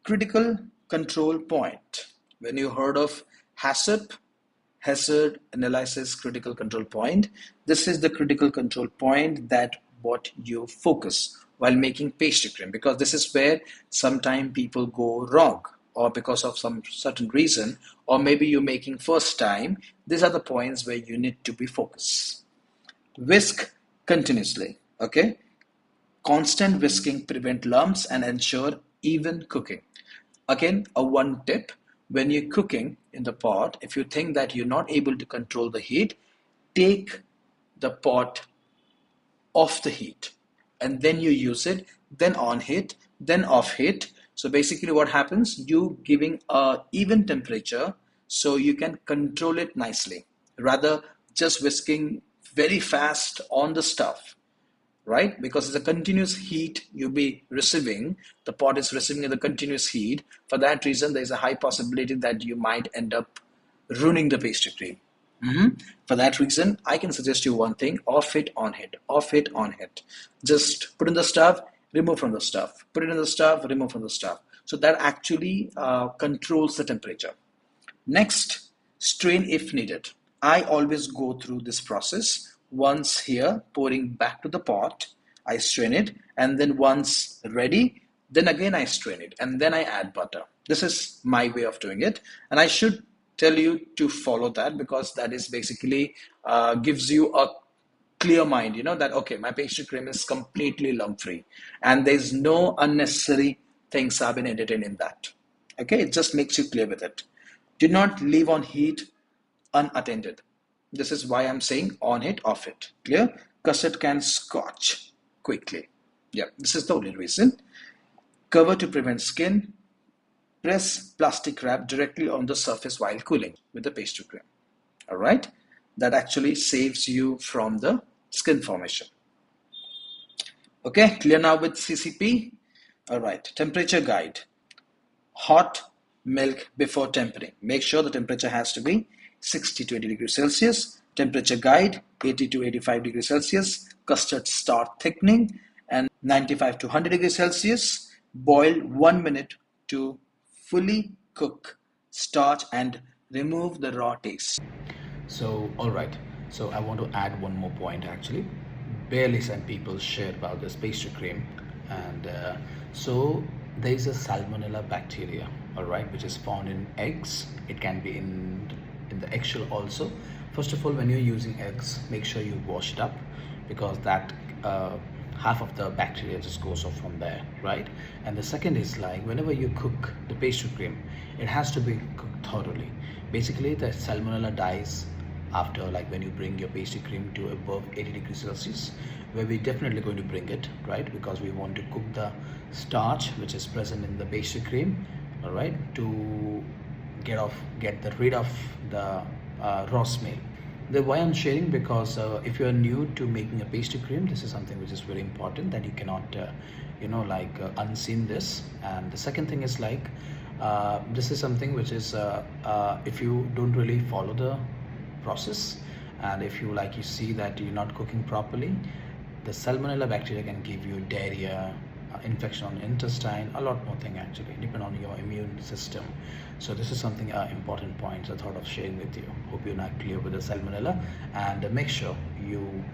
Critical control point. When you heard of HACCP, hazard analysis critical control point, this is the critical control point that what you focus while making pastry cream, because this is where sometimes people go wrong, or because of some certain reason, or maybe you're making first time. These are the points where you need to be focused. Whisk continuously. Okay, constant whisking prevent lumps and ensure even cooking. Again, a one tip: when you're cooking in the pot, if you think that you're not able to control the heat, take the pot off the heat and then you use it, then on heat, then off heat. So basically what happens, you giving a even temperature so you can control it nicely, rather just whisking very fast on the stuff, right? Because it's a continuous heat you'll be receiving. The pot is receiving the continuous heat. For that reason, there's a high possibility that you might end up ruining the pastry cream. For that reason, I can suggest you one thing: off it, on it, off it, on it. Just put in the stuff, remove from the stuff, put it in the stuff, remove from the stuff. So that actually controls the temperature. Next, strain if needed. I always go through this process. Once here, pouring back to the pot, I strain it, and then once ready, then again I strain it, and then I add butter. This is my way of doing it, and I should tell you to follow that, because that is basically gives you a clear mind, that okay, my pastry cream is completely lump free, and there's no unnecessary things have been edited in that. Okay, it just makes you clear with it. Do not leave on heat unattended. This is why I'm saying on it, off it. Clear? Custard can scotch quickly. Yeah, this is the only reason. Cover to prevent skin. Press plastic wrap directly on the surface while cooling with the pastry cream. All right? That actually saves you from the skin formation. Okay, clear now with CCP? All right, temperature guide. Hot milk before tempering. Make sure the temperature has to be 60 to 80 degrees Celsius. Temperature guide, 80 to 85 degrees Celsius. Custard start thickening, and 95 to 100 degrees Celsius. Boil 1 minute to fully cook starch and remove the raw taste. So, all right. So, I want to add one more point actually. Barely some people share about this pastry cream, and so there is a salmonella bacteria, all right, which is found in eggs. It can be in the eggshell also. First of all, when you're using eggs, make sure you wash it up, because that half of the bacteria just goes off from there, right? And the second is, like, whenever you cook the pastry cream, it has to be cooked thoroughly. Basically, the salmonella dies after, like, when you bring your pastry cream to above 80 degrees Celsius, where we're definitely going to bring it, right? Because we want to cook the starch which is present in the pastry cream, all right, to get rid of the raw smell. Why I'm sharing, because if you're new to making a pastry cream, this is something which is very important, that you cannot unseen this. And the second thing is, like, this is something which is if you don't really follow the process, and if you see that you're not cooking properly, the salmonella bacteria can give you diarrhea, infection on intestine, a lot more thing actually, depend on your immune system. So this is something important points I thought of sharing with you. Hope you're not clear with the salmonella, and make sure you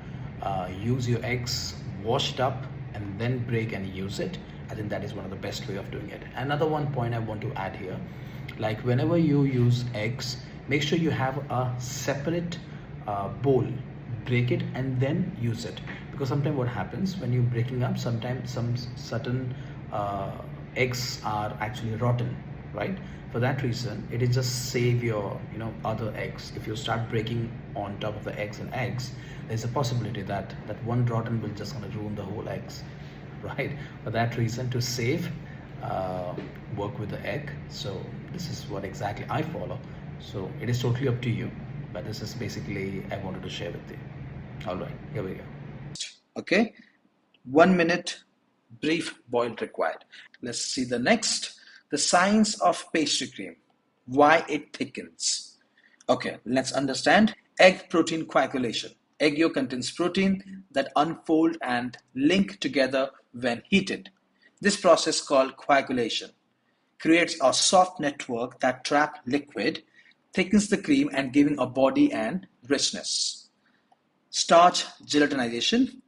use your eggs washed up and then break and use it. I think that is one of the best way of doing it. Another one point I want to add here, like, whenever you use eggs, make sure you have a separate bowl, break it and then use it, because sometimes what happens when you're breaking up, sometimes some certain eggs are actually rotten, right? For that reason, it is just save your other eggs. If you start breaking on top of the eggs, there's a possibility that that one rotten will just gonna ruin the whole eggs, right? For that reason, to save, work with the egg. So this is what exactly I follow. So it is totally up to you, but this is basically I wanted to share with you. All right, here we go. Okay, 1 minute brief boil required. Let's see the next. The science of pastry cream. Why it thickens. Okay, let's understand. Egg protein coagulation. Egg yolk contains protein that unfold and link together when heated. This process called coagulation creates a soft network that trap liquid, thickens the cream and giving a body and richness. Starch gelatinization.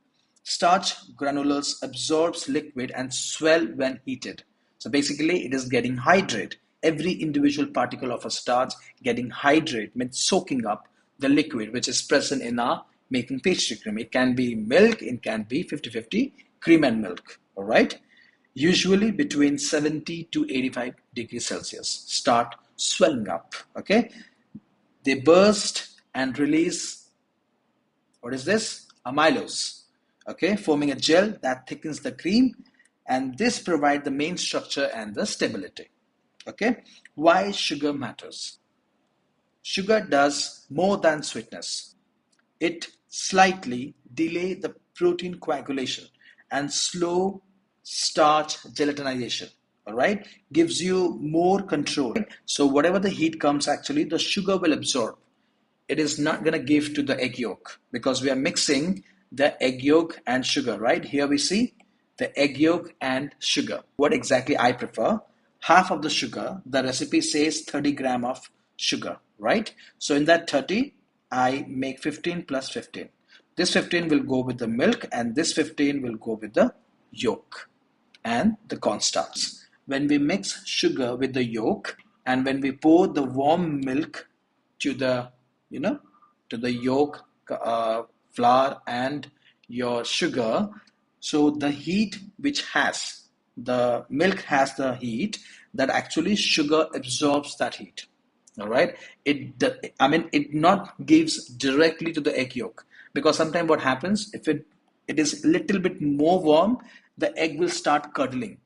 Starch granules absorbs liquid and swell when heated. So basically it is getting hydrate. Every individual particle of a starch getting hydrate means soaking up the liquid which is present in our making pastry cream. It can be milk, it can be 50-50 cream and milk. All right. Usually between 70 to 85 degrees Celsius. Start swelling up. Okay. They burst and release, what is this? Amylose, okay, forming a gel that thickens the cream, and this provides the main structure and the stability. Okay, why sugar matters? Sugar does more than sweetness. It slightly delay the protein coagulation and slow starch gelatinization. All right, gives you more control. So whatever the heat comes, actually the sugar will absorb. It is not going to give to the egg yolk because we are mixing the egg yolk and sugar, right? Here we see the egg yolk and sugar. What exactly I prefer? Half of the sugar, the recipe says 30 gram of sugar, right? So in that 30, I make 15 plus 15. This 15 will go with the milk and this 15 will go with the yolk and the cornstarch. When we mix sugar with the yolk and when we pour the warm milk to the, you know, to the yolk, flour and your sugar, so the heat which has, the milk has the heat that actually sugar absorbs that heat. All right, it not gives directly to the egg yolk, because sometimes what happens, if it is a little bit more warm, the egg will start curdling.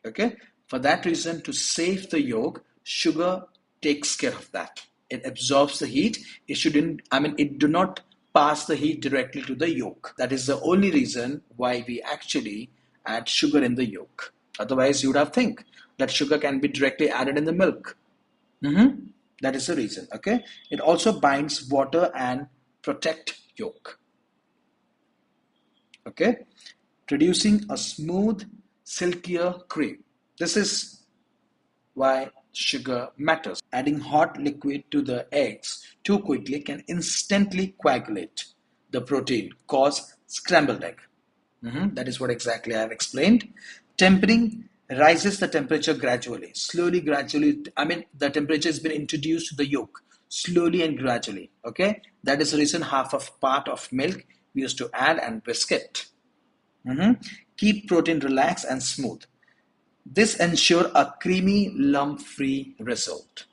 Okay, for that reason, to save the yolk, sugar takes care of that. It absorbs the heat. It shouldn't, it do not pass the heat directly to the yolk. That is the only reason why we actually add sugar in the yolk. Otherwise you would have think that sugar can be directly added in the milk. That is the reason. Okay, it also binds water and protect yolk. Okay, producing a smooth, silkier cream. This is why sugar matters. Adding hot liquid to the eggs too quickly can instantly coagulate the protein, cause scrambled egg. That is what exactly I have explained. Tempering rises the temperature gradually, slowly, gradually. The temperature has been introduced to the yolk slowly and gradually. Okay, that is the reason half of part of milk we used to add and whisk it. Keep protein relaxed and smooth. This ensure a creamy, lump-free result.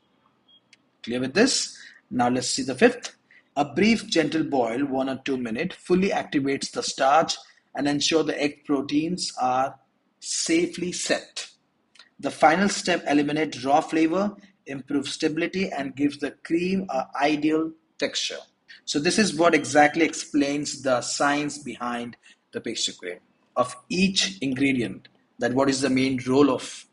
Clear with this? Now let's see the fifth. A brief gentle boil, 1 or 2 minutes, fully activates the starch and ensure the egg proteins are safely set. The final step eliminates raw flavor, improves stability, and gives the cream an ideal texture. So this is what exactly explains the science behind the pastry cream of each ingredient, that what is the main role of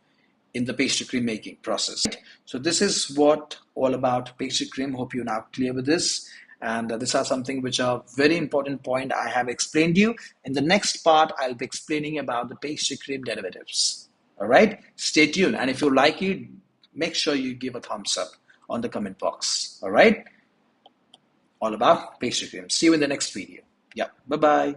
in the pastry cream making process. So this is what all about pastry cream. Hope you're now clear with this. And these are something which are very important point I have explained you. In the next part, I'll be explaining about the pastry cream derivatives. All right, stay tuned. And if you like it, make sure you give a thumbs up on the comment box. All right, all about pastry cream. See you in the next video. Yeah, bye-bye.